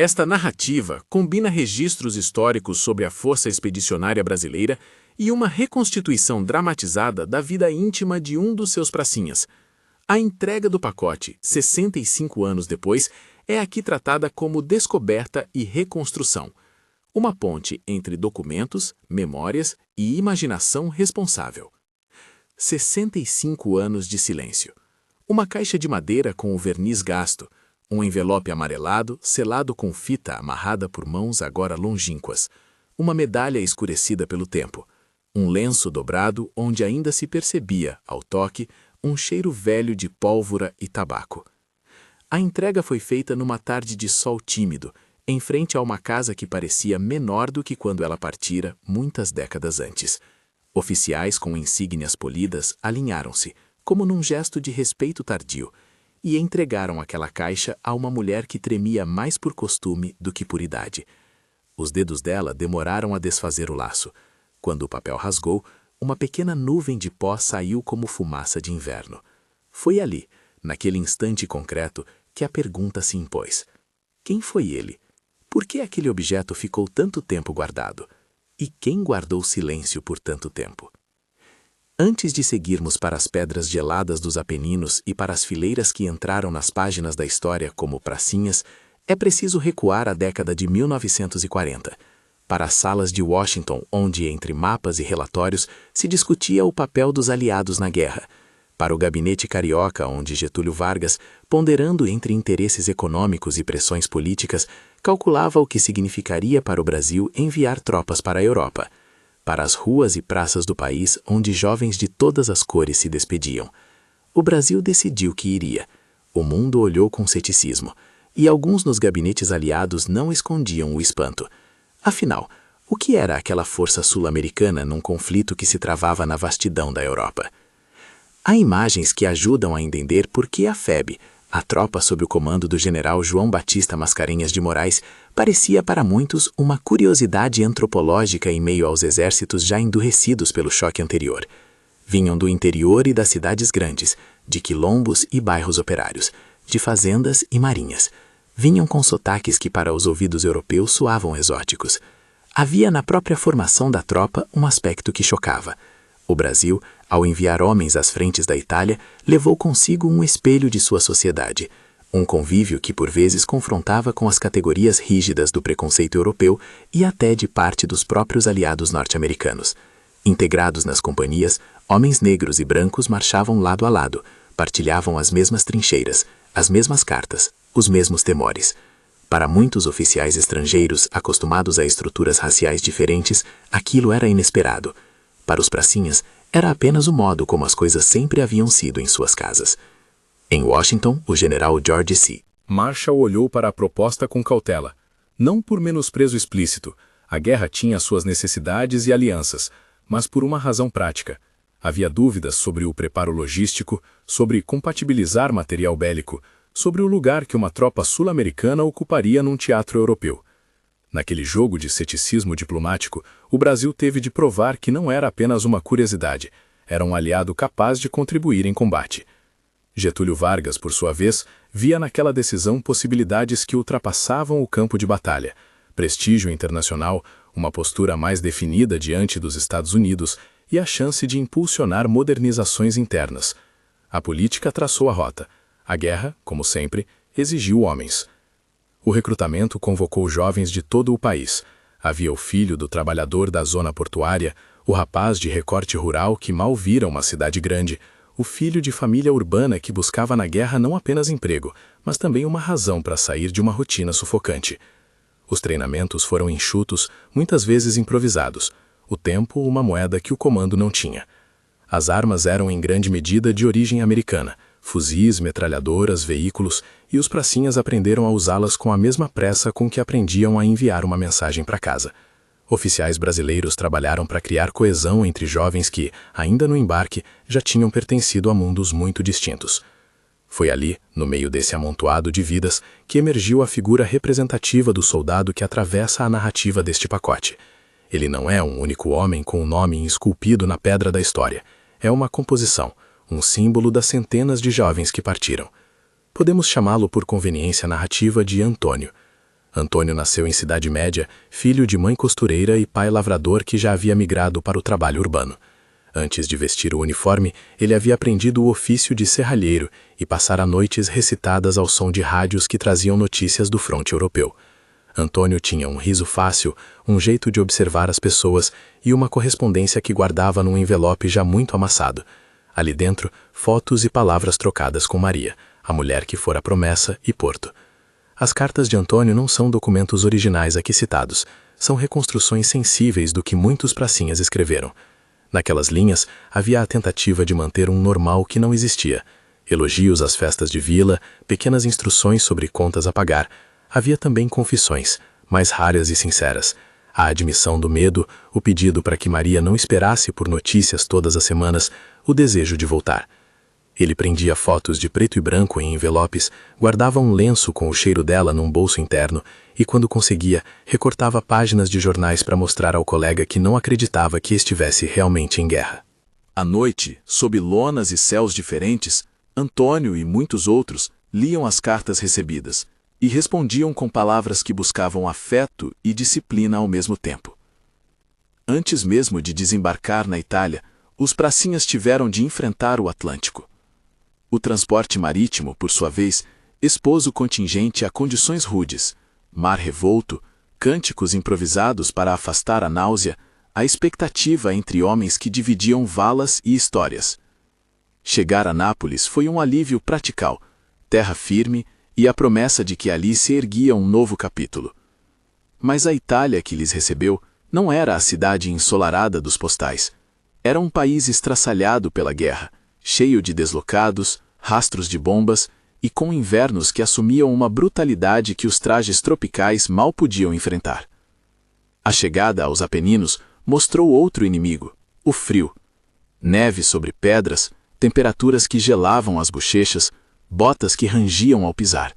Esta narrativa combina registros históricos sobre a Força Expedicionária Brasileira e uma reconstituição dramatizada da vida íntima de um dos seus pracinhas. A entrega do pacote, 65 anos depois, é aqui tratada como descoberta e reconstrução. Uma ponte entre documentos, memórias e imaginação responsável. 65 anos de silêncio. Uma caixa de madeira com o verniz gasto, um envelope amarelado selado com fita amarrada por mãos agora longínquas, uma medalha escurecida pelo tempo, um lenço dobrado onde ainda se percebia, ao toque, um cheiro velho de pólvora e tabaco. A entrega foi feita numa tarde de sol tímido, em frente a uma casa que parecia menor do que quando ela partira muitas décadas antes. Oficiais com insígnias polidas alinharam-se, como num gesto de respeito tardio, e entregaram aquela caixa a uma mulher que tremia mais por costume do que por idade. Os dedos dela demoraram a desfazer o laço. Quando o papel rasgou, uma pequena nuvem de pó saiu como fumaça de inverno. Foi ali, naquele instante concreto, que a pergunta se impôs. Quem foi ele? Por que aquele objeto ficou tanto tempo guardado? E quem guardou silêncio por tanto tempo? Antes de seguirmos para as pedras geladas dos Apeninos e para as fileiras que entraram nas páginas da história como pracinhas, é preciso recuar à década de 1940, para as salas de Washington, onde, entre mapas e relatórios, se discutia o papel dos aliados na guerra, para o gabinete carioca, onde Getúlio Vargas, ponderando entre interesses econômicos e pressões políticas, calculava o que significaria para o Brasil enviar tropas para a Europa, para as ruas e praças do país onde jovens de todas as cores se despediam. O Brasil decidiu que iria. O mundo olhou com ceticismo, e alguns nos gabinetes aliados não escondiam o espanto. Afinal, o que era aquela força sul-americana num conflito que se travava na vastidão da Europa? Há imagens que ajudam a entender por que a FEB, a tropa sob o comando do general João Batista Mascarenhas de Moraes, parecia para muitos uma curiosidade antropológica em meio aos exércitos já endurecidos pelo choque anterior. Vinham do interior e das cidades grandes, de quilombos e bairros operários, de fazendas e marinhas. Vinham com sotaques que para os ouvidos europeus soavam exóticos. Havia na própria formação da tropa um aspecto que chocava. O Brasil, ao enviar homens às frentes da Itália, levou consigo um espelho de sua sociedade, um convívio que por vezes confrontava com as categorias rígidas do preconceito europeu e até de parte dos próprios aliados norte-americanos. Integrados nas companhias, homens negros e brancos marchavam lado a lado, partilhavam as mesmas trincheiras, as mesmas cartas, os mesmos temores. Para muitos oficiais estrangeiros acostumados a estruturas raciais diferentes, aquilo era inesperado. Para os pracinhas, era apenas o modo como as coisas sempre haviam sido em suas casas. Em Washington, o general George C. Marshall olhou para a proposta com cautela. Não por menosprezo explícito, a guerra tinha suas necessidades e alianças, mas por uma razão prática. Havia dúvidas sobre o preparo logístico, sobre compatibilizar material bélico, sobre o lugar que uma tropa sul-americana ocuparia num teatro europeu. Naquele jogo de ceticismo diplomático, o Brasil teve de provar que não era apenas uma curiosidade, era um aliado capaz de contribuir em combate. Getúlio Vargas, por sua vez, via naquela decisão possibilidades que ultrapassavam o campo de batalha, prestígio internacional, uma postura mais definida diante dos Estados Unidos e a chance de impulsionar modernizações internas. A política traçou a rota. A guerra, como sempre, exigiu homens. O recrutamento convocou jovens de todo o país. Havia o filho do trabalhador da zona portuária, o rapaz de recorte rural que mal vira uma cidade grande, o filho de família urbana que buscava na guerra não apenas emprego, mas também uma razão para sair de uma rotina sufocante. Os treinamentos foram enxutos, muitas vezes improvisados. O tempo, uma moeda que o comando não tinha. As armas eram em grande medida de origem americana. Fuzis, metralhadoras, veículos, e os pracinhas aprenderam a usá-las com a mesma pressa com que aprendiam a enviar uma mensagem para casa. Oficiais brasileiros trabalharam para criar coesão entre jovens que, ainda no embarque, já tinham pertencido a mundos muito distintos. Foi ali, no meio desse amontoado de vidas, que emergiu a figura representativa do soldado que atravessa a narrativa deste pacote. Ele não é um único homem com um nome esculpido na pedra da história. É uma composição, um símbolo das centenas de jovens que partiram. Podemos chamá-lo por conveniência narrativa de Antônio. Antônio nasceu em Cidade Média, filho de mãe costureira e pai lavrador que já havia migrado para o trabalho urbano. Antes de vestir o uniforme, ele havia aprendido o ofício de serralheiro e passara noites recitadas ao som de rádios que traziam notícias do fronte europeu. Antônio tinha um riso fácil, um jeito de observar as pessoas e uma correspondência que guardava num envelope já muito amassado. Ali dentro, fotos e palavras trocadas com Maria, a mulher que fora promessa e porto. As cartas de Antônio não são documentos originais aqui citados, são reconstruções sensíveis do que muitos pracinhas escreveram. Naquelas linhas, havia a tentativa de manter um normal que não existia. Elogios às festas de vila, pequenas instruções sobre contas a pagar. Havia também confissões, mais raras e sinceras. A admissão do medo, o pedido para que Maria não esperasse por notícias todas as semanas, o desejo de voltar. Ele prendia fotos de preto e branco em envelopes, guardava um lenço com o cheiro dela num bolso interno e, quando conseguia, recortava páginas de jornais para mostrar ao colega que não acreditava que estivesse realmente em guerra. À noite, sob lonas e céus diferentes, Antônio e muitos outros liam as cartas recebidas e respondiam com palavras que buscavam afeto e disciplina ao mesmo tempo. Antes mesmo de desembarcar na Itália, os pracinhas tiveram de enfrentar o Atlântico. O transporte marítimo, por sua vez, expôs o contingente a condições rudes, mar revolto, cânticos improvisados para afastar a náusea, a expectativa entre homens que dividiam valas e histórias. Chegar a Nápoles foi um alívio pratical, terra firme e a promessa de que ali se erguia um novo capítulo. Mas a Itália que lhes recebeu não era a cidade ensolarada dos postais. Era um país estraçalhado pela guerra, cheio de deslocados, rastros de bombas e com invernos que assumiam uma brutalidade que os trajes tropicais mal podiam enfrentar. A chegada aos Apeninos mostrou outro inimigo, o frio. Neve sobre pedras, temperaturas que gelavam as bochechas, botas que rangiam ao pisar.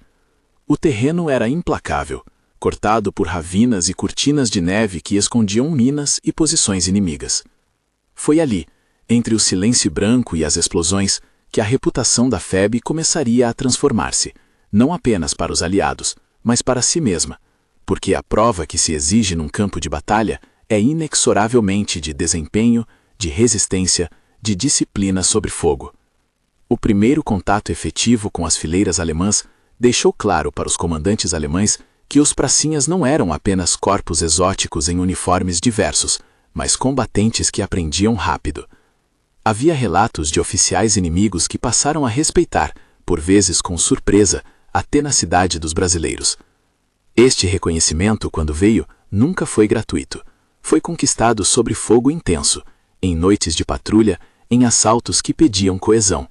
O terreno era implacável, cortado por ravinas e cortinas de neve que escondiam minas e posições inimigas. Foi ali, entre o silêncio branco e as explosões, que a reputação da FEB começaria a transformar-se, não apenas para os aliados, mas para si mesma, porque a prova que se exige num campo de batalha é inexoravelmente de desempenho, de resistência, de disciplina sobre fogo. O primeiro contato efetivo com as fileiras alemãs deixou claro para os comandantes alemães que os pracinhas não eram apenas corpos exóticos em uniformes diversos, mas combatentes que aprendiam rápido. Havia relatos de oficiais inimigos que passaram a respeitar, por vezes com surpresa, a tenacidade dos brasileiros. Este reconhecimento, quando veio, nunca foi gratuito. Foi conquistado sob fogo intenso, em noites de patrulha, em assaltos que pediam coesão.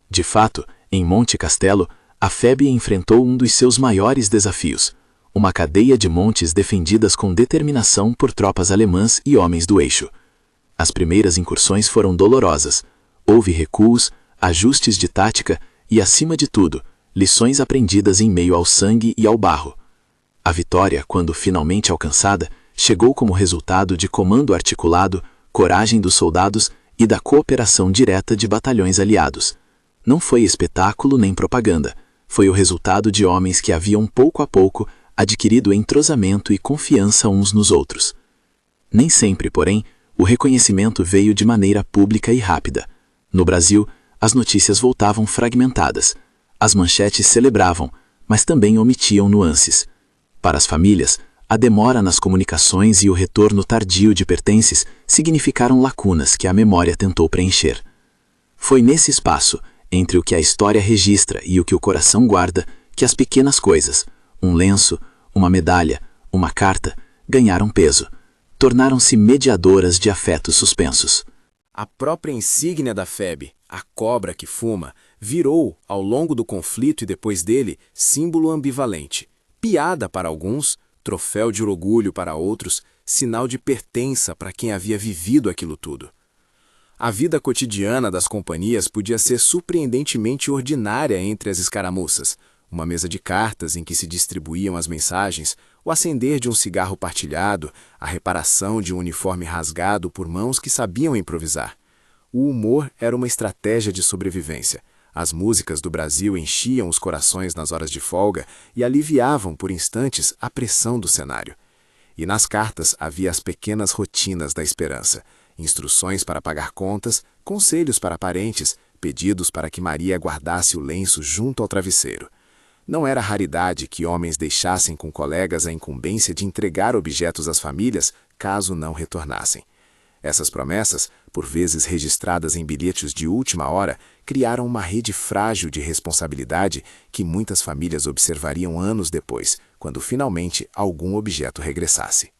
De fato, em Monte Castelo, a FEB enfrentou um dos seus maiores desafios, uma cadeia de montes defendidas com determinação por tropas alemãs e homens do eixo. As primeiras incursões foram dolorosas. Houve recuos, ajustes de tática e, acima de tudo, lições aprendidas em meio ao sangue e ao barro. A vitória, quando finalmente alcançada, chegou como resultado de comando articulado, coragem dos soldados e da cooperação direta de batalhões aliados. Não foi espetáculo nem propaganda. Foi o resultado de homens que haviam pouco a pouco adquirido entrosamento e confiança uns nos outros. Nem sempre, porém, o reconhecimento veio de maneira pública e rápida. No Brasil, as notícias voltavam fragmentadas. As manchetes celebravam, mas também omitiam nuances. Para as famílias, a demora nas comunicações e o retorno tardio de pertences significaram lacunas que a memória tentou preencher. Foi nesse espaço, entre o que a história registra e o que o coração guarda, que as pequenas coisas, um lenço, uma medalha, uma carta, ganharam peso. Tornaram-se mediadoras de afetos suspensos. A própria insígnia da FEB, a cobra que fuma, virou, ao longo do conflito e depois dele, símbolo ambivalente. Piada para alguns, troféu de orgulho para outros, sinal de pertença para quem havia vivido aquilo tudo. A vida cotidiana das companhias podia ser surpreendentemente ordinária entre as escaramuças. Uma mesa de cartas em que se distribuíam as mensagens, o acender de um cigarro partilhado, a reparação de um uniforme rasgado por mãos que sabiam improvisar. O humor era uma estratégia de sobrevivência. As músicas do Brasil enchiam os corações nas horas de folga e aliviavam por instantes a pressão do cenário. E nas cartas havia as pequenas rotinas da esperança, instruções para pagar contas, conselhos para parentes, pedidos para que Maria guardasse o lenço junto ao travesseiro. Não era raridade que homens deixassem com colegas a incumbência de entregar objetos às famílias caso não retornassem. Essas promessas, por vezes registradas em bilhetes de última hora, criaram uma rede frágil de responsabilidade que muitas famílias observariam anos depois, quando finalmente algum objeto regressasse.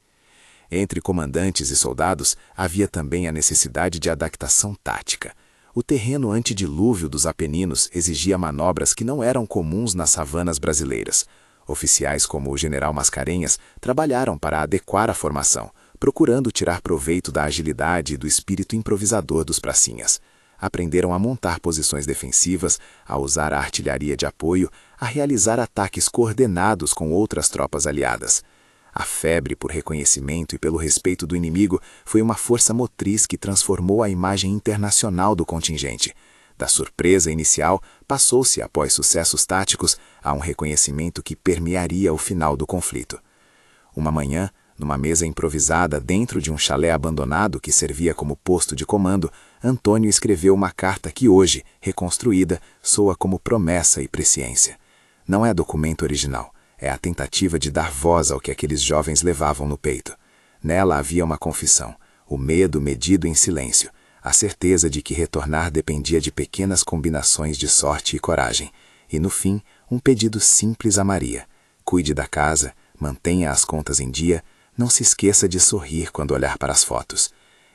Entre comandantes e soldados havia também a necessidade de adaptação tática. O terreno antidilúvio dos Apeninos exigia manobras que não eram comuns nas savanas brasileiras. Oficiais como o general Mascarenhas trabalharam para adequar a formação, procurando tirar proveito da agilidade e do espírito improvisador dos pracinhas. Aprenderam a montar posições defensivas, a usar a artilharia de apoio, a realizar ataques coordenados com outras tropas aliadas. A febre por reconhecimento e pelo respeito do inimigo foi uma força motriz que transformou a imagem internacional do contingente. Da surpresa inicial, passou-se, após sucessos táticos, a um reconhecimento que permearia o final do conflito. Uma manhã, numa mesa improvisada dentro de um chalé abandonado que servia como posto de comando, Antônio escreveu uma carta que hoje, reconstruída, soa como promessa e presciência. Não é documento original, é a tentativa de dar voz ao que aqueles jovens levavam no peito. Nela havia uma confissão, o medo medido em silêncio, a certeza de que retornar dependia de pequenas combinações de sorte e coragem, e no fim, um pedido simples a Maria: cuide da casa, mantenha as contas em dia, não se esqueça de sorrir quando olhar para as fotos.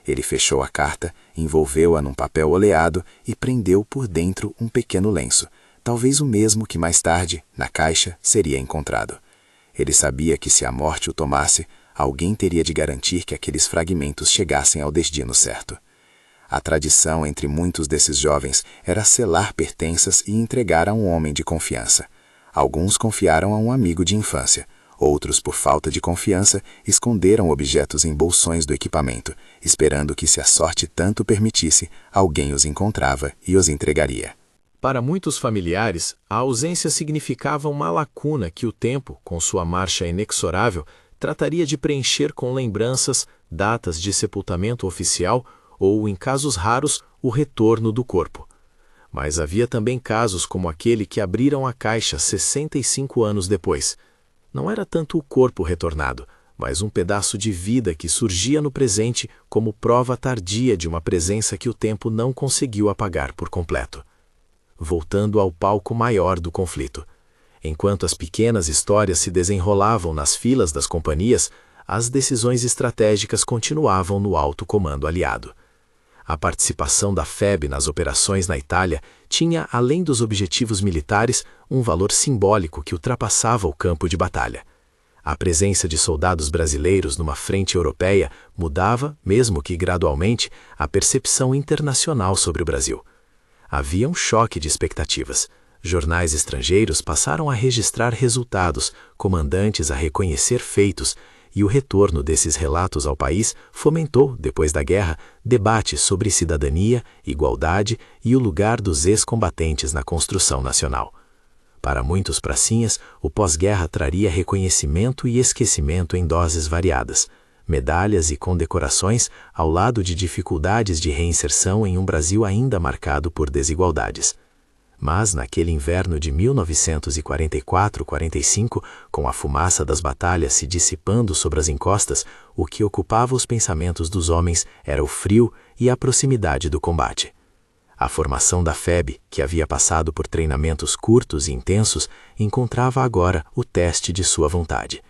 Ele fechou a carta, envolveu-a num papel oleado e prendeu por dentro um pequeno lenço, talvez o mesmo que mais tarde, na caixa, seria encontrado. Ele sabia que se a morte o tomasse, alguém teria de garantir que aqueles fragmentos chegassem ao destino certo. A tradição entre muitos desses jovens era selar pertenças e entregar a um homem de confiança. Alguns confiaram a um amigo de infância. Outros, por falta de confiança, esconderam objetos em bolsões do equipamento, esperando que, se a sorte tanto permitisse, alguém os encontrava e os entregaria. Para muitos familiares, a ausência significava uma lacuna que o tempo, com sua marcha inexorável, trataria de preencher com lembranças, datas de sepultamento oficial ou, em casos raros, o retorno do corpo. Mas havia também casos como aquele que abriram a caixa 65 anos depois. Não era tanto o corpo retornado, mas um pedaço de vida que surgia no presente como prova tardia de uma presença que o tempo não conseguiu apagar por completo. Voltando ao palco maior do conflito. Enquanto as pequenas histórias se desenrolavam nas filas das companhias, as decisões estratégicas continuavam no alto comando aliado. A participação da FEB nas operações na Itália tinha, além dos objetivos militares, um valor simbólico que ultrapassava o campo de batalha. A presença de soldados brasileiros numa frente europeia mudava, mesmo que gradualmente, a percepção internacional sobre o Brasil. Havia um choque de expectativas. Jornais estrangeiros passaram a registrar resultados, comandantes a reconhecer feitos, e o retorno desses relatos ao país fomentou, depois da guerra, debates sobre cidadania, igualdade e o lugar dos ex-combatentes na construção nacional. Para muitos pracinhas, o pós-guerra traria reconhecimento e esquecimento em doses variadas, medalhas e condecorações ao lado de dificuldades de reinserção em um Brasil ainda marcado por desigualdades. Mas, naquele inverno de 1944-45, com a fumaça das batalhas se dissipando sobre as encostas, o que ocupava os pensamentos dos homens era o frio e a proximidade do combate. A formação da FEB, que havia passado por treinamentos curtos e intensos, encontrava agora o teste de sua vontade.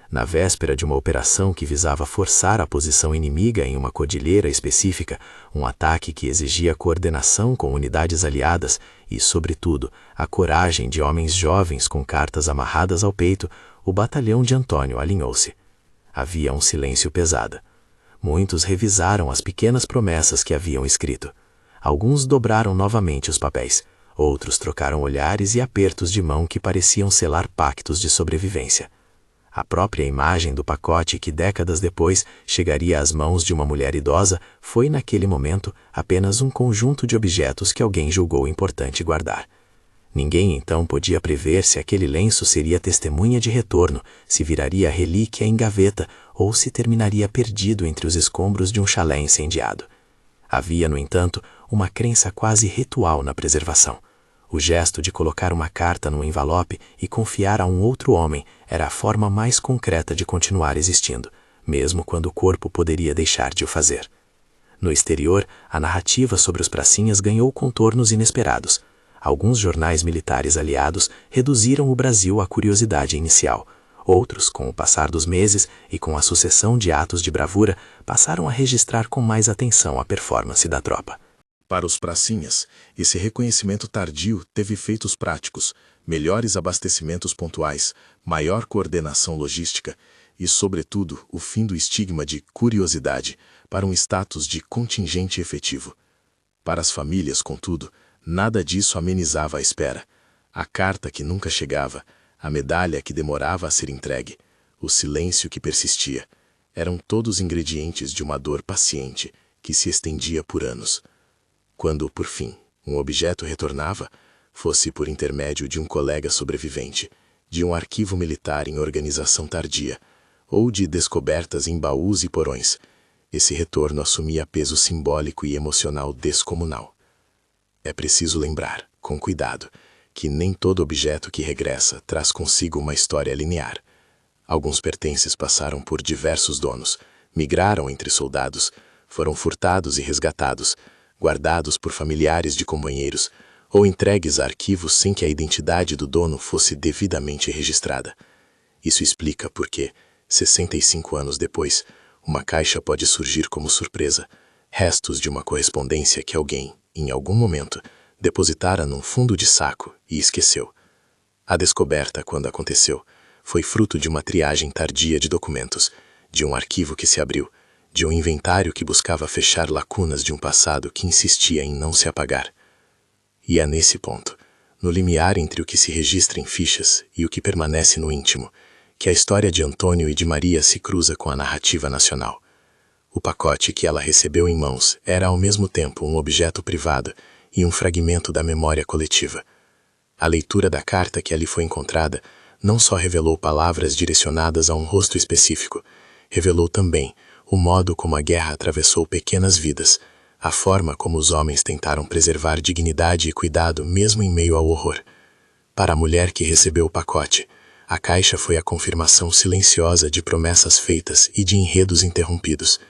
Na véspera de uma operação que visava forçar a posição inimiga em uma cordilheira específica, um ataque que exigia coordenação com unidades aliadas e, sobretudo, a coragem de homens jovens com cartas amarradas ao peito, o batalhão de Antônio alinhou-se. Havia um silêncio pesado. Muitos revisaram as pequenas promessas que haviam escrito. Alguns dobraram novamente os papéis. Outros trocaram olhares e apertos de mão que pareciam selar pactos de sobrevivência. A própria imagem do pacote que décadas depois chegaria às mãos de uma mulher idosa foi naquele momento apenas um conjunto de objetos que alguém julgou importante guardar. Ninguém então podia prever se aquele lenço seria testemunha de retorno, se viraria relíquia em gaveta ou se terminaria perdido entre os escombros de um chalé incendiado. Havia, no entanto, uma crença quase ritual na preservação. O gesto de colocar uma carta num envelope e confiar a um outro homem era a forma mais concreta de continuar existindo, mesmo quando o corpo poderia deixar de o fazer. No exterior, a narrativa sobre os pracinhas ganhou contornos inesperados. Alguns jornais militares aliados reduziram o Brasil à curiosidade inicial. Outros, com o passar dos meses e com a sucessão de atos de bravura, passaram a registrar com mais atenção a performance da tropa. Para os pracinhas, esse reconhecimento tardio teve efeitos práticos, melhores abastecimentos pontuais, maior coordenação logística e, sobretudo, o fim do estigma de curiosidade para um status de contingente efetivo. Para as famílias, contudo, nada disso amenizava a espera. A carta que nunca chegava, a medalha que demorava a ser entregue, o silêncio que persistia, eram todos ingredientes de uma dor paciente que se estendia por anos. Quando, por fim, um objeto retornava, fosse por intermédio de um colega sobrevivente, de um arquivo militar em organização tardia, ou de descobertas em baús e porões, esse retorno assumia peso simbólico e emocional descomunal. É preciso lembrar, com cuidado, que nem todo objeto que regressa traz consigo uma história linear. Alguns pertences passaram por diversos donos, migraram entre soldados, foram furtados e resgatados, guardados por familiares de companheiros ou entregues a arquivos sem que a identidade do dono fosse devidamente registrada. Isso explica por que, 65 anos depois, uma caixa pode surgir como surpresa, restos de uma correspondência que alguém, em algum momento, depositara num fundo de saco e esqueceu. A descoberta, quando aconteceu, foi fruto de uma triagem tardia de documentos, de um arquivo que se abriu, de um inventário que buscava fechar lacunas de um passado que insistia em não se apagar. E é nesse ponto, no limiar entre o que se registra em fichas e o que permanece no íntimo, que a história de Antônio e de Maria se cruza com a narrativa nacional. O pacote que ela recebeu em mãos era ao mesmo tempo um objeto privado e um fragmento da memória coletiva. A leitura da carta que ali foi encontrada não só revelou palavras direcionadas a um rosto específico, revelou também o modo como a guerra atravessou pequenas vidas, a forma como os homens tentaram preservar dignidade e cuidado mesmo em meio ao horror. Para a mulher que recebeu o pacote, a caixa foi a confirmação silenciosa de promessas feitas e de enredos interrompidos.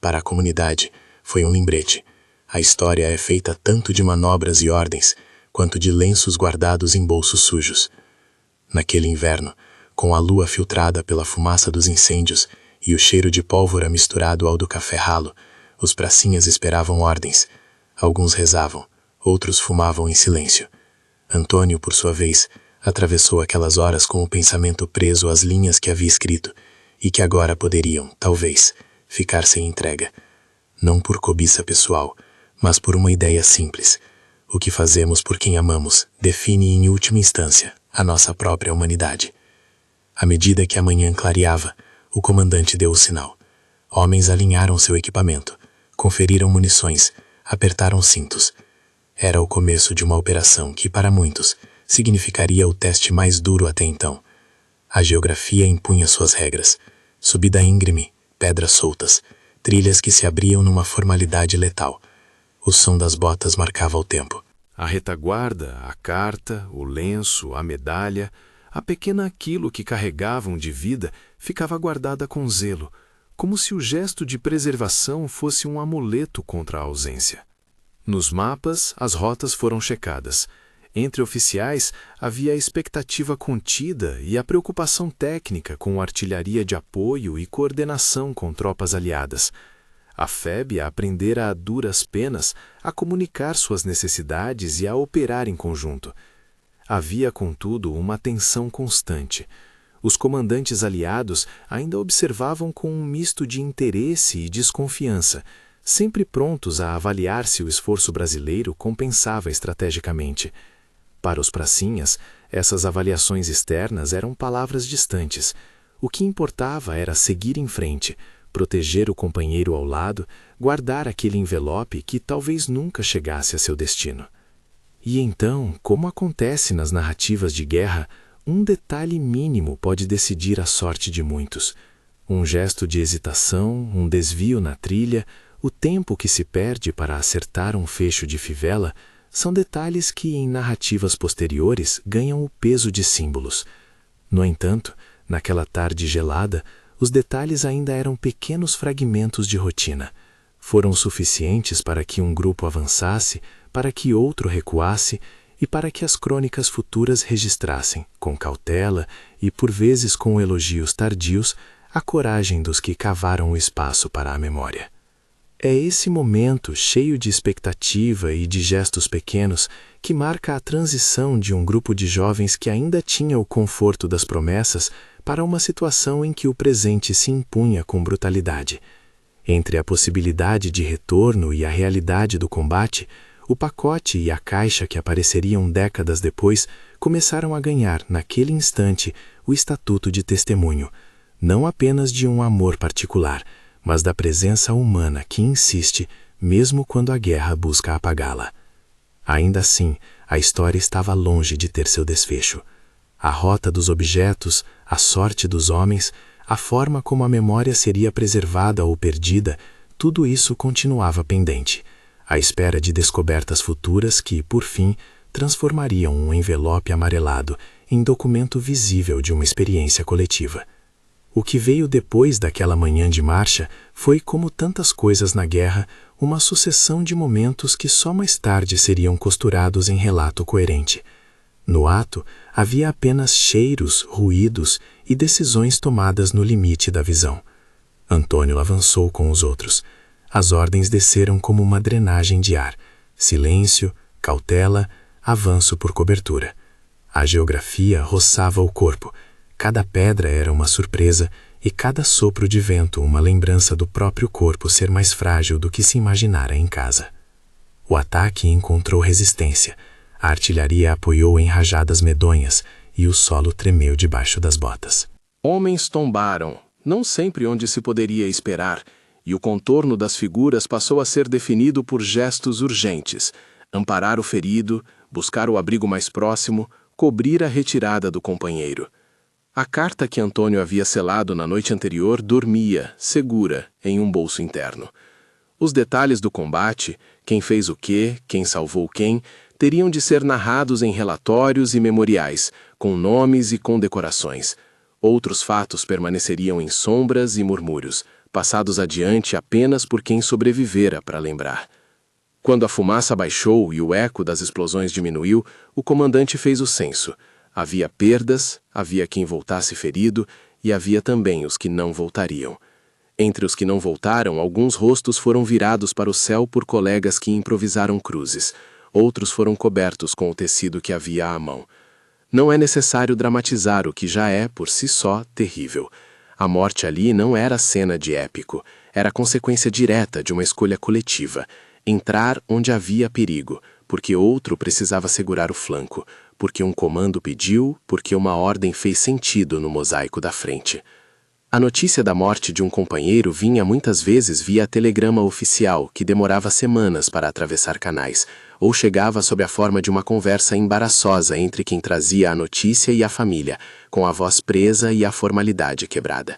Para a comunidade, foi um lembrete. A história é feita tanto de manobras e ordens, quanto de lenços guardados em bolsos sujos. Naquele inverno, com a lua filtrada pela fumaça dos incêndios, e o cheiro de pólvora misturado ao do café ralo, os pracinhas esperavam ordens. Alguns rezavam, outros fumavam em silêncio. Antônio, por sua vez, atravessou aquelas horas com o pensamento preso às linhas que havia escrito e que agora poderiam, talvez, ficar sem entrega. Não por cobiça pessoal, mas por uma ideia simples. O que fazemos por quem amamos define, em última instância, a nossa própria humanidade. À medida que a manhã clareava, o comandante deu o sinal. Homens alinharam seu equipamento, conferiram munições, apertaram cintos. Era o começo de uma operação que, para muitos, significaria o teste mais duro até então. A geografia impunha suas regras. Subida íngreme, pedras soltas, trilhas que se abriam numa formalidade letal. O som das botas marcava o tempo. A retaguarda, a carta, o lenço, a medalha, a pequena quilo que carregavam de vida ficava guardada com zelo, como se o gesto de preservação fosse um amuleto contra a ausência. Nos mapas, as rotas foram checadas. Entre oficiais, havia a expectativa contida e a preocupação técnica com artilharia de apoio e coordenação com tropas aliadas. A FEB aprendera a duras penas a comunicar suas necessidades e a operar em conjunto. Havia, contudo, uma tensão constante. Os comandantes aliados ainda observavam com um misto de interesse e desconfiança, sempre prontos a avaliar se o esforço brasileiro compensava estrategicamente. Para os pracinhas, essas avaliações externas eram palavras distantes. O que importava era seguir em frente, proteger o companheiro ao lado, guardar aquele envelope que talvez nunca chegasse a seu destino. E então, como acontece nas narrativas de guerra, um detalhe mínimo pode decidir a sorte de muitos. Um gesto de hesitação, um desvio na trilha, o tempo que se perde para acertar um fecho de fivela, são detalhes que, em narrativas posteriores, ganham o peso de símbolos. No entanto, naquela tarde gelada, os detalhes ainda eram pequenos fragmentos de rotina. Foram suficientes para que um grupo avançasse, para que outro recuasse e para que as crônicas futuras registrassem, com cautela e por vezes com elogios tardios, a coragem dos que cavaram o espaço para a memória. É esse momento, cheio de expectativa e de gestos pequenos, que marca a transição de um grupo de jovens que ainda tinha o conforto das promessas para uma situação em que o presente se impunha com brutalidade. Entre a possibilidade de retorno e a realidade do combate, o pacote e a caixa que apareceriam décadas depois começaram a ganhar, naquele instante, o estatuto de testemunho, não apenas de um amor particular, mas da presença humana que insiste, mesmo quando a guerra busca apagá-la. Ainda assim, a história estava longe de ter seu desfecho. A rota dos objetos, a sorte dos homens, a forma como a memória seria preservada ou perdida, tudo isso continuava pendente, à espera de descobertas futuras que, por fim, transformariam um envelope amarelado em documento visível de uma experiência coletiva. O que veio depois daquela manhã de marcha foi, como tantas coisas na guerra, uma sucessão de momentos que só mais tarde seriam costurados em relato coerente. No ato, havia apenas cheiros, ruídos e decisões tomadas no limite da visão. Antônio avançou com os outros. As ordens desceram como uma drenagem de ar. Silêncio, cautela, avanço por cobertura. A geografia roçava o corpo. Cada pedra era uma surpresa e cada sopro de vento uma lembrança do próprio corpo ser mais frágil do que se imaginara em casa. O ataque encontrou resistência. A artilharia apoiou em rajadas medonhas e o solo tremeu debaixo das botas. Homens tombaram, não sempre onde se poderia esperar, e o contorno das figuras passou a ser definido por gestos urgentes: amparar o ferido, buscar o abrigo mais próximo, cobrir a retirada do companheiro. A carta que Antônio havia selado na noite anterior dormia, segura, em um bolso interno. Os detalhes do combate, quem fez o quê, quem salvou quem, teriam de ser narrados em relatórios e memoriais, com nomes e condecorações. Outros fatos permaneceriam em sombras e murmúrios, passados adiante apenas por quem sobrevivera para lembrar. Quando a fumaça baixou e o eco das explosões diminuiu, o comandante fez o censo. Havia perdas, havia quem voltasse ferido e havia também os que não voltariam. Entre os que não voltaram, alguns rostos foram virados para o céu por colegas que improvisaram cruzes. Outros foram cobertos com o tecido que havia à mão. Não é necessário dramatizar o que já é, por si só, terrível. A morte ali não era cena de épico, era consequência direta de uma escolha coletiva. Entrar onde havia perigo, porque outro precisava segurar o flanco, porque um comando pediu, porque uma ordem fez sentido no mosaico da frente. A notícia da morte de um companheiro vinha muitas vezes via telegrama oficial, que demorava semanas para atravessar canais, ou chegava sob a forma de uma conversa embaraçosa entre quem trazia a notícia e a família, com a voz presa e a formalidade quebrada.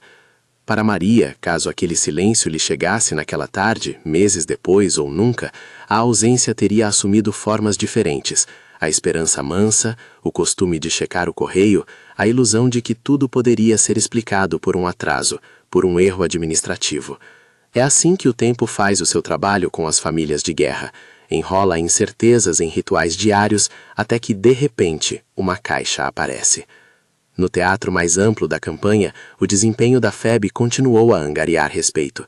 Para Maria, caso aquele silêncio lhe chegasse naquela tarde, meses depois ou nunca, a ausência teria assumido formas diferentes: a esperança mansa, o costume de checar o correio, a ilusão de que tudo poderia ser explicado por um atraso, por um erro administrativo. É assim que o tempo faz o seu trabalho com as famílias de guerra. Enrola incertezas em rituais diários até que, de repente, uma caixa aparece. No teatro mais amplo da campanha, o desempenho da FEB continuou a angariar respeito.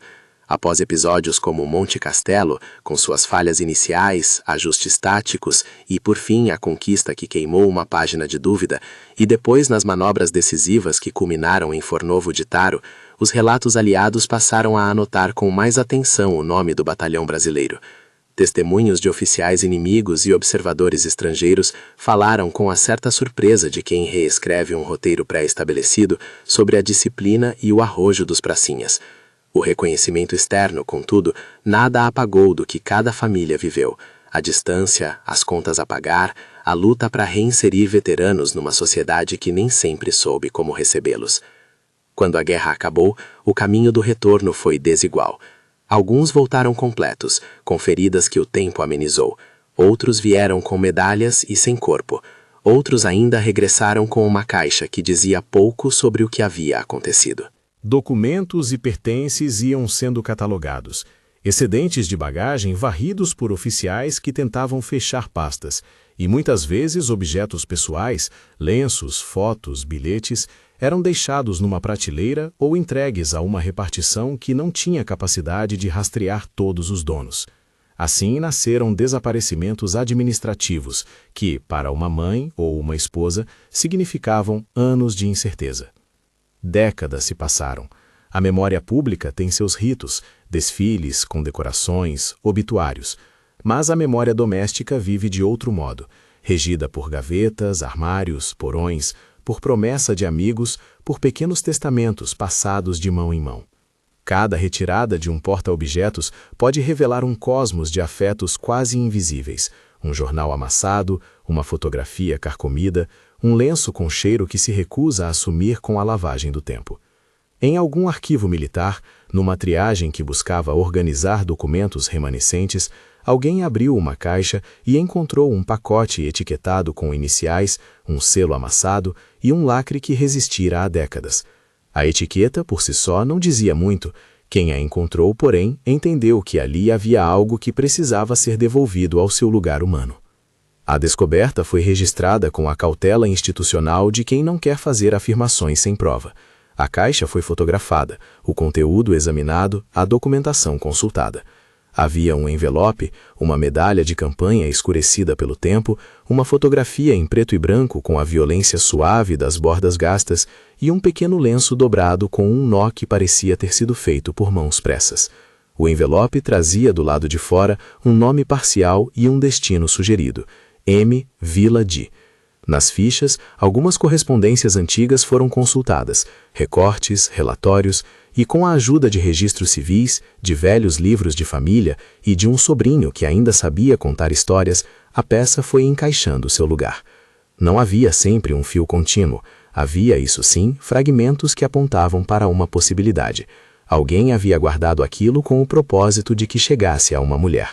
Após episódios como Monte Castelo, com suas falhas iniciais, ajustes táticos e, por fim, a conquista que queimou uma página de dúvida, e depois nas manobras decisivas que culminaram em Fornovo de Taro, os relatos aliados passaram a anotar com mais atenção o nome do batalhão brasileiro. Testemunhos de oficiais inimigos e observadores estrangeiros falaram com a certa surpresa de quem reescreve um roteiro pré-estabelecido sobre a disciplina e o arrojo dos pracinhas. O reconhecimento externo, contudo, nada apagou do que cada família viveu. A distância, as contas a pagar, a luta para reinserir veteranos numa sociedade que nem sempre soube como recebê-los. Quando a guerra acabou, o caminho do retorno foi desigual. Alguns voltaram completos, com feridas que o tempo amenizou. Outros vieram com medalhas e sem corpo. Outros ainda regressaram com uma caixa que dizia pouco sobre o que havia acontecido. Documentos e pertences iam sendo catalogados. Excedentes de bagagem varridos por oficiais que tentavam fechar pastas. E muitas vezes objetos pessoais, lenços, fotos, bilhetes, eram deixados numa prateleira ou entregues a uma repartição que não tinha capacidade de rastrear todos os donos. Assim nasceram desaparecimentos administrativos que, para uma mãe ou uma esposa, significavam anos de incerteza. Décadas se passaram. A memória pública tem seus ritos, desfiles, condecorações, obituários. Mas a memória doméstica vive de outro modo, regida por gavetas, armários, porões, por promessa de amigos, por pequenos testamentos passados de mão em mão. Cada retirada de um porta-objetos pode revelar um cosmos de afetos quase invisíveis, um jornal amassado, uma fotografia carcomida, um lenço com cheiro que se recusa a assumir com a lavagem do tempo. Em algum arquivo militar, numa triagem que buscava organizar documentos remanescentes, alguém abriu uma caixa e encontrou um pacote etiquetado com iniciais, um selo amassado e um lacre que resistira há décadas. A etiqueta, por si só, não dizia muito. Quem a encontrou, porém, entendeu que ali havia algo que precisava ser devolvido ao seu lugar humano. A descoberta foi registrada com a cautela institucional de quem não quer fazer afirmações sem prova. A caixa foi fotografada, o conteúdo examinado, a documentação consultada. Havia um envelope, uma medalha de campanha escurecida pelo tempo, uma fotografia em preto e branco com a violência suave das bordas gastas e um pequeno lenço dobrado com um nó que parecia ter sido feito por mãos pressas. O envelope trazia do lado de fora um nome parcial e um destino sugerido: M. Vila de. Nas fichas, algumas correspondências antigas foram consultadas, recortes, relatórios, e com a ajuda de registros civis, de velhos livros de família e de um sobrinho que ainda sabia contar histórias, a peça foi encaixando seu lugar. Não havia sempre um fio contínuo, havia, isso sim, fragmentos que apontavam para uma possibilidade. Alguém havia guardado aquilo com o propósito de que chegasse a uma mulher.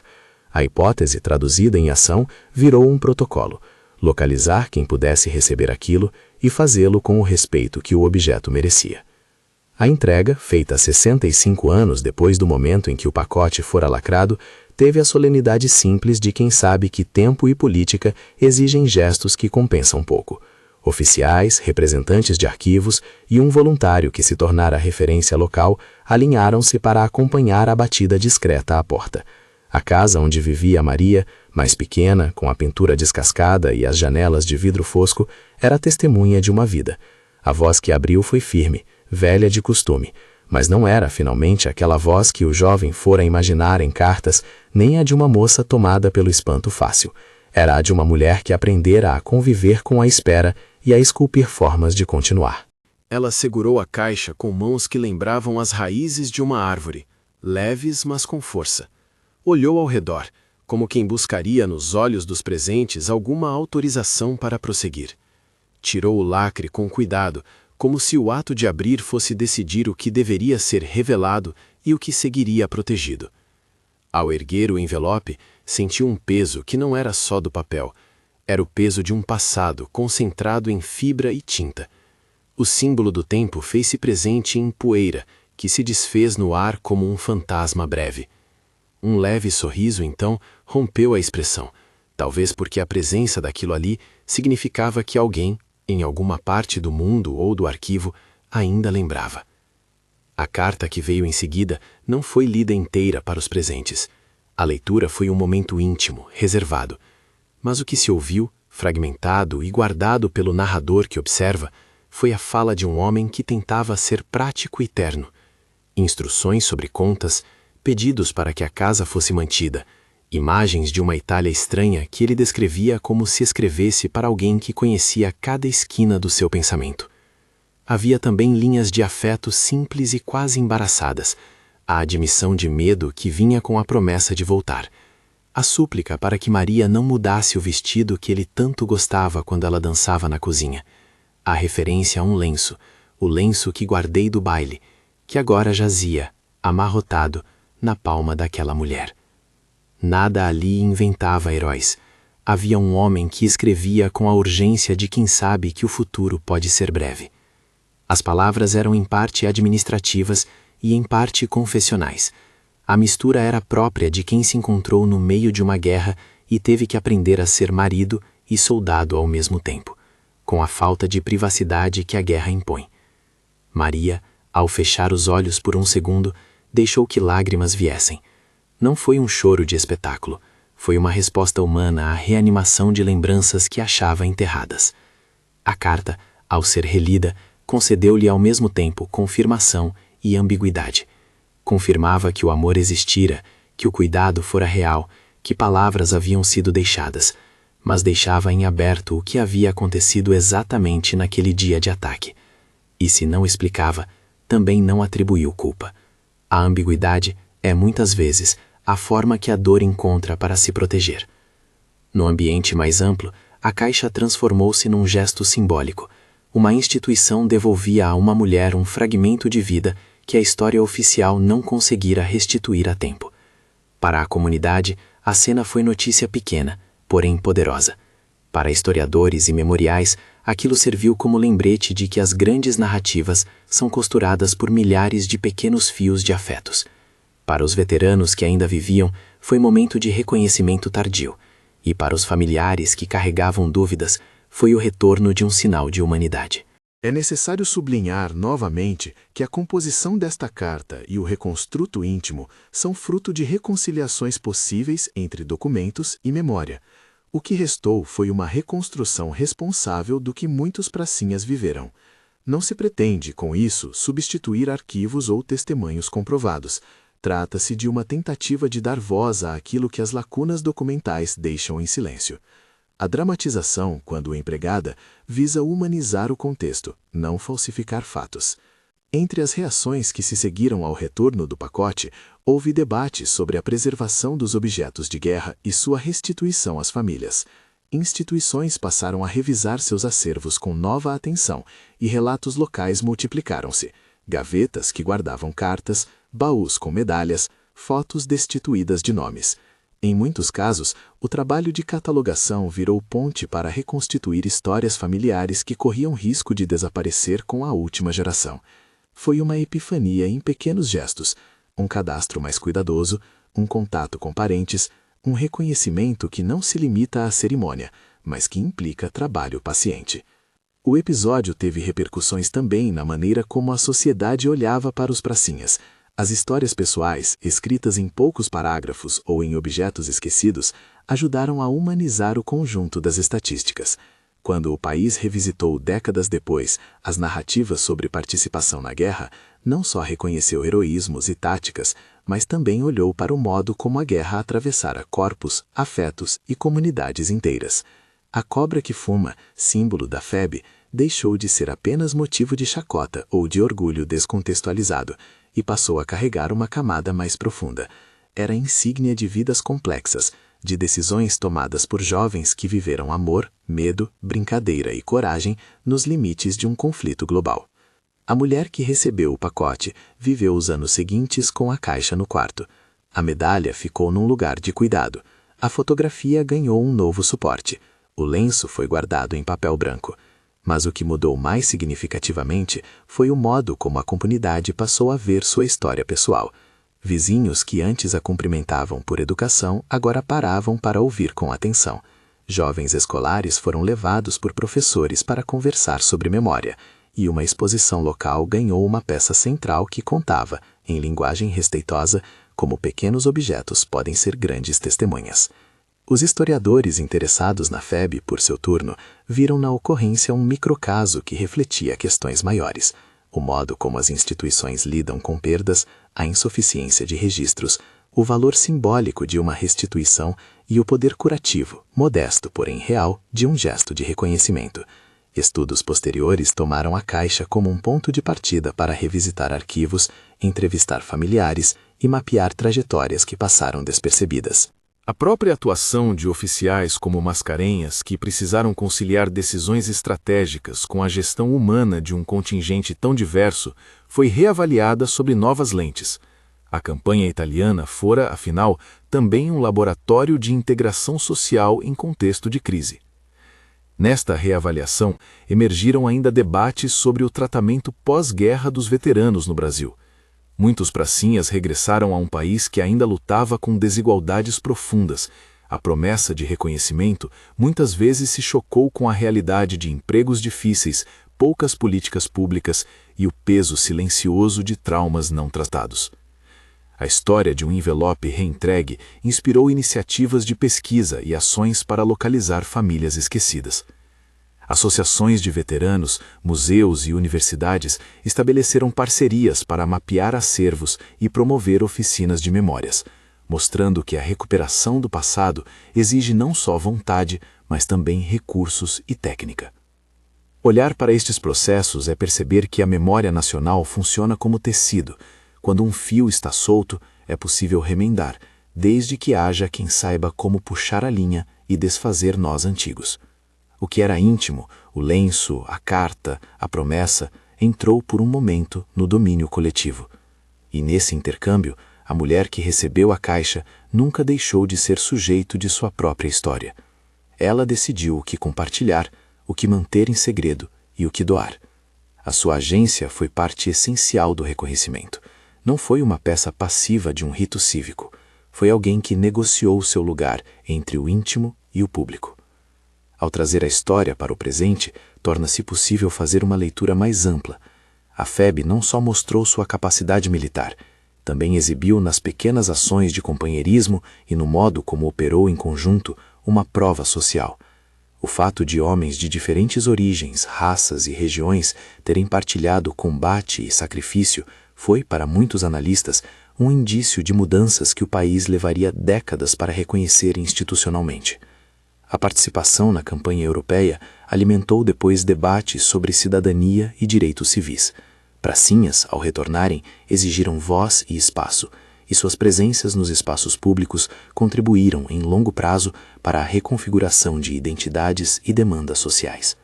A hipótese, traduzida em ação, virou um protocolo: localizar quem pudesse receber aquilo e fazê-lo com o respeito que o objeto merecia. A entrega, feita 65 anos depois do momento em que o pacote fora lacrado, teve a solenidade simples de quem sabe que tempo e política exigem gestos que compensam pouco. Oficiais, representantes de arquivos e um voluntário que se tornara referência local alinharam-se para acompanhar a batida discreta à porta. A casa onde vivia Maria, mais pequena, com a pintura descascada e as janelas de vidro fosco, era testemunha de uma vida. A voz que abriu foi firme, velha de costume, mas não era, finalmente, aquela voz que o jovem fora imaginar em cartas, nem a de uma moça tomada pelo espanto fácil. Era a de uma mulher que aprendera a conviver com a espera e a esculpir formas de continuar. Ela segurou a caixa com mãos que lembravam as raízes de uma árvore, leves, mas com força. Olhou ao redor, como quem buscaria nos olhos dos presentes alguma autorização para prosseguir. Tirou o lacre com cuidado, como se o ato de abrir fosse decidir o que deveria ser revelado e o que seguiria protegido. Ao erguer o envelope, sentiu um peso que não era só do papel, era o peso de um passado concentrado em fibra e tinta. O símbolo do tempo fez-se presente em poeira, que se desfez no ar como um fantasma breve. Um leve sorriso, então, rompeu a expressão, talvez porque a presença daquilo ali significava que alguém, em alguma parte do mundo ou do arquivo, ainda lembrava. A carta que veio em seguida não foi lida inteira para os presentes. A leitura foi um momento íntimo, reservado. Mas o que se ouviu, fragmentado e guardado pelo narrador que observa, foi a fala de um homem que tentava ser prático e terno. Instruções sobre contas, pedidos para que a casa fosse mantida, Imagens de uma Itália estranha que ele descrevia como se escrevesse para alguém que conhecia cada esquina do seu pensamento. Havia também linhas de afeto simples e quase embaraçadas, a admissão de medo que vinha com a promessa de voltar, a súplica para que Maria não mudasse o vestido que ele tanto gostava quando ela dançava na cozinha, a referência a um lenço, o lenço que guardei do baile, que agora jazia, amarrotado, na palma daquela mulher. Nada ali inventava heróis. Havia um homem que escrevia com a urgência de quem sabe que o futuro pode ser breve. As palavras eram em parte administrativas e em parte confessionais. A mistura era própria de quem se encontrou no meio de uma guerra e teve que aprender a ser marido e soldado ao mesmo tempo, com a falta de privacidade que a guerra impõe. Maria, ao fechar os olhos por um segundo, deixou que lágrimas viessem. Não foi um choro de espetáculo, foi uma resposta humana à reanimação de lembranças que achava enterradas. A carta, ao ser relida, concedeu-lhe ao mesmo tempo confirmação e ambiguidade. Confirmava que o amor existira, que o cuidado fora real, que palavras haviam sido deixadas, mas deixava em aberto o que havia acontecido exatamente naquele dia de ataque. E se não explicava, também não atribuiu culpa. A ambiguidade é, muitas vezes, a forma que a dor encontra para se proteger. No ambiente mais amplo, a caixa transformou-se num gesto simbólico. Uma instituição devolvia a uma mulher um fragmento de vida que a história oficial não conseguira restituir a tempo. Para a comunidade, a cena foi notícia pequena, porém poderosa. Para historiadores e memoriais, aquilo serviu como lembrete de que as grandes narrativas são costuradas por milhares de pequenos fios de afetos. Para os veteranos que ainda viviam, foi momento de reconhecimento tardio, e para os familiares que carregavam dúvidas, foi o retorno de um sinal de humanidade. É necessário sublinhar novamente que a composição desta carta e o reconstruto íntimo são fruto de reconciliações possíveis entre documentos e memória. O que restou foi uma reconstrução responsável do que muitos pracinhas viveram. Não se pretende, com isso, substituir arquivos ou testemunhos comprovados. Trata-se de uma tentativa de dar voz àquilo que as lacunas documentais deixam em silêncio. A dramatização, quando empregada, visa humanizar o contexto, não falsificar fatos. Entre as reações que se seguiram ao retorno do pacote, houve debate sobre a preservação dos objetos de guerra e sua restituição às famílias. Instituições passaram a revisar seus acervos com nova atenção e relatos locais multiplicaram-se. Gavetas que guardavam cartas, baús com medalhas, fotos destituídas de nomes. Em muitos casos, o trabalho de catalogação virou ponte para reconstituir histórias familiares que corriam risco de desaparecer com a última geração. Foi uma epifania em pequenos gestos, um cadastro mais cuidadoso, um contato com parentes, um reconhecimento que não se limita à cerimônia, mas que implica trabalho paciente. O episódio teve repercussões também na maneira como a sociedade olhava para os pracinhas. As histórias pessoais, escritas em poucos parágrafos ou em objetos esquecidos, ajudaram a humanizar o conjunto das estatísticas. Quando o país revisitou décadas depois as narrativas sobre participação na guerra, não só reconheceu heroísmos e táticas, mas também olhou para o modo como a guerra atravessara corpos, afetos e comunidades inteiras. A cobra que fuma, símbolo da FEB, deixou de ser apenas motivo de chacota ou de orgulho descontextualizado e passou a carregar uma camada mais profunda. Era insígnia de vidas complexas, de decisões tomadas por jovens que viveram amor, medo, brincadeira e coragem nos limites de um conflito global. A mulher que recebeu o pacote viveu os anos seguintes com a caixa no quarto. A medalha ficou num lugar de cuidado. A fotografia ganhou um novo suporte. O lenço foi guardado em papel branco. Mas o que mudou mais significativamente foi o modo como a comunidade passou a ver sua história pessoal. Vizinhos que antes a cumprimentavam por educação agora paravam para ouvir com atenção. Jovens escolares foram levados por professores para conversar sobre memória, e uma exposição local ganhou uma peça central que contava, em linguagem respeitosa, como pequenos objetos podem ser grandes testemunhas. Os historiadores interessados na FEB, por seu turno, viram na ocorrência um microcaso que refletia questões maiores: o modo como as instituições lidam com perdas, a insuficiência de registros, o valor simbólico de uma restituição e o poder curativo, modesto porém real, de um gesto de reconhecimento. Estudos posteriores tomaram a caixa como um ponto de partida para revisitar arquivos, entrevistar familiares e mapear trajetórias que passaram despercebidas. A própria atuação de oficiais como Mascarenhas, que precisaram conciliar decisões estratégicas com a gestão humana de um contingente tão diverso, foi reavaliada sob novas lentes. A campanha italiana fora, afinal, também um laboratório de integração social em contexto de crise. Nesta reavaliação, emergiram ainda debates sobre o tratamento pós-guerra dos veteranos no Brasil. Muitos pracinhas regressaram a um país que ainda lutava com desigualdades profundas. A promessa de reconhecimento muitas vezes se chocou com a realidade de empregos difíceis, poucas políticas públicas e o peso silencioso de traumas não tratados. A história de um envelope reentregue inspirou iniciativas de pesquisa e ações para localizar famílias esquecidas. Associações de veteranos, museus e universidades estabeleceram parcerias para mapear acervos e promover oficinas de memórias, mostrando que a recuperação do passado exige não só vontade, mas também recursos e técnica. Olhar para estes processos é perceber que a memória nacional funciona como tecido. Quando um fio está solto, é possível remendar, desde que haja quem saiba como puxar a linha e desfazer nós antigos. O que era íntimo, o lenço, a carta, a promessa, entrou por um momento no domínio coletivo. E nesse intercâmbio, a mulher que recebeu a caixa nunca deixou de ser sujeito de sua própria história. Ela decidiu o que compartilhar, o que manter em segredo e o que doar. A sua agência foi parte essencial do reconhecimento. Não foi uma peça passiva de um rito cívico. Foi alguém que negociou seu lugar entre o íntimo e o público. Ao trazer a história para o presente, torna-se possível fazer uma leitura mais ampla. A FEB não só mostrou sua capacidade militar, também exibiu nas pequenas ações de companheirismo e no modo como operou em conjunto uma prova social. O fato de homens de diferentes origens, raças e regiões terem partilhado combate e sacrifício foi, para muitos analistas, um indício de mudanças que o país levaria décadas para reconhecer institucionalmente. A participação na campanha europeia alimentou depois debates sobre cidadania e direitos civis. Pracinhas, ao retornarem, exigiram voz e espaço, e suas presenças nos espaços públicos contribuíram em longo prazo para a reconfiguração de identidades e demandas sociais.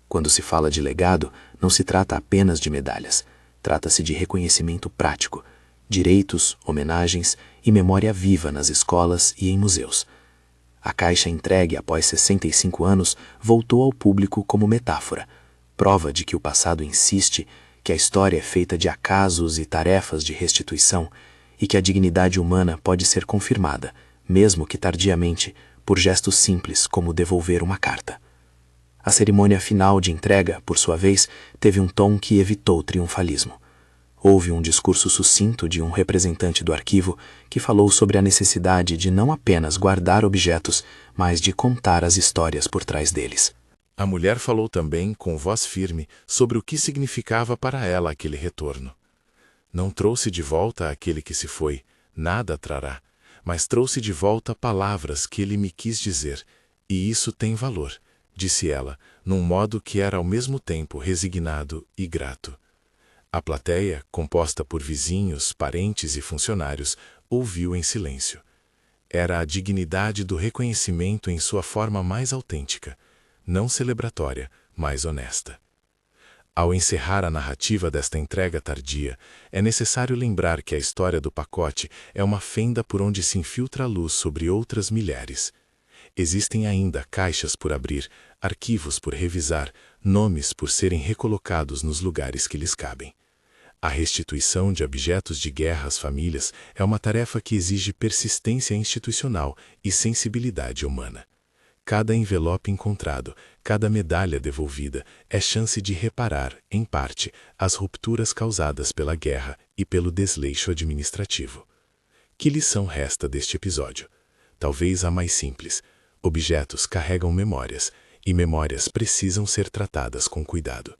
Quando se fala de legado, não se trata apenas de medalhas. Trata-se de reconhecimento prático, direitos, homenagens e memória viva nas escolas e em museus. A caixa entregue após 65 anos voltou ao público como metáfora, prova de que o passado insiste, que a história é feita de acasos e tarefas de restituição e que a dignidade humana pode ser confirmada, mesmo que tardiamente, por gestos simples como devolver uma carta. A cerimônia final de entrega, por sua vez, teve um tom que evitou triunfalismo. Houve um discurso sucinto de um representante do arquivo que falou sobre a necessidade de não apenas guardar objetos, mas de contar as histórias por trás deles. A mulher falou também, com voz firme, sobre o que significava para ela aquele retorno. Não trouxe de volta aquele que se foi, nada trará, mas trouxe de volta palavras que ele me quis dizer, e isso tem valor, disse ela, num modo que era ao mesmo tempo resignado e grato. A plateia, composta por vizinhos, parentes e funcionários, ouviu em silêncio. Era a dignidade do reconhecimento em sua forma mais autêntica, não celebratória, mas honesta. Ao encerrar a narrativa desta entrega tardia, é necessário lembrar que a história do pacote é uma fenda por onde se infiltra a luz sobre outras milhares. Existem ainda caixas por abrir, arquivos por revisar, nomes por serem recolocados nos lugares que lhes cabem. A restituição de objetos de guerra às famílias é uma tarefa que exige persistência institucional e sensibilidade humana. Cada envelope encontrado, cada medalha devolvida é chance de reparar, em parte, as rupturas causadas pela guerra e pelo desleixo administrativo. Que lição resta deste episódio? Talvez a mais simples. Objetos carregam memórias, e memórias precisam ser tratadas com cuidado.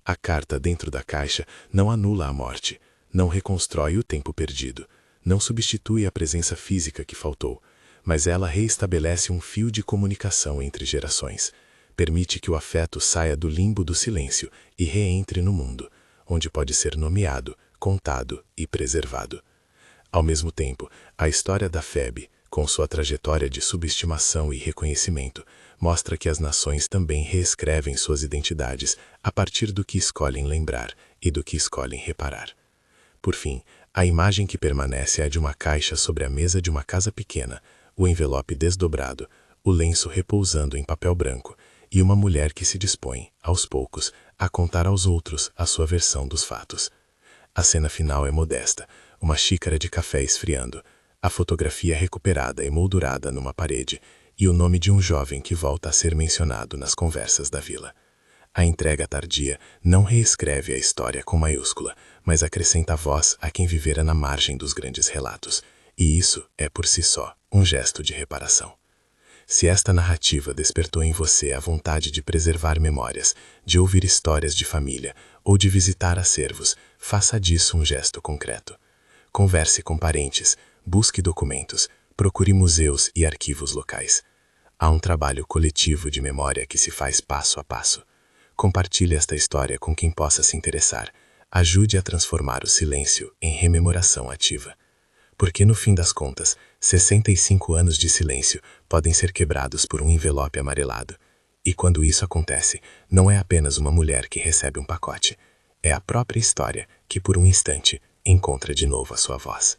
A carta dentro da caixa não anula a morte, não reconstrói o tempo perdido, não substitui a presença física que faltou, mas ela reestabelece um fio de comunicação entre gerações. Permite que o afeto saia do limbo do silêncio e reentre no mundo, onde pode ser nomeado, contado e preservado. Ao mesmo tempo, a história da FEB, com sua trajetória de subestimação e reconhecimento, mostra que as nações também reescrevem suas identidades a partir do que escolhem lembrar e do que escolhem reparar. Por fim, a imagem que permanece é a de uma caixa sobre a mesa de uma casa pequena, o envelope desdobrado, o lenço repousando em papel branco e uma mulher que se dispõe, aos poucos, a contar aos outros a sua versão dos fatos. A cena final é modesta, uma xícara de café esfriando, a fotografia recuperada e moldurada numa parede e o nome de um jovem que volta a ser mencionado nas conversas da vila. A entrega tardia não reescreve a história com maiúscula, mas acrescenta voz a quem vivera na margem dos grandes relatos, e isso é por si só um gesto de reparação. Se esta narrativa despertou em você a vontade de preservar memórias, de ouvir histórias de família ou de visitar acervos, faça disso um gesto concreto. Converse com parentes, busque documentos, procure museus e arquivos locais. Há um trabalho coletivo de memória que se faz passo a passo. Compartilhe esta história com quem possa se interessar. Ajude a transformar o silêncio em rememoração ativa. Porque, no fim das contas, 65 anos de silêncio podem ser quebrados por um envelope amarelado. E quando isso acontece, não é apenas uma mulher que recebe um pacote. É a própria história que, por um instante, encontra de novo a sua voz.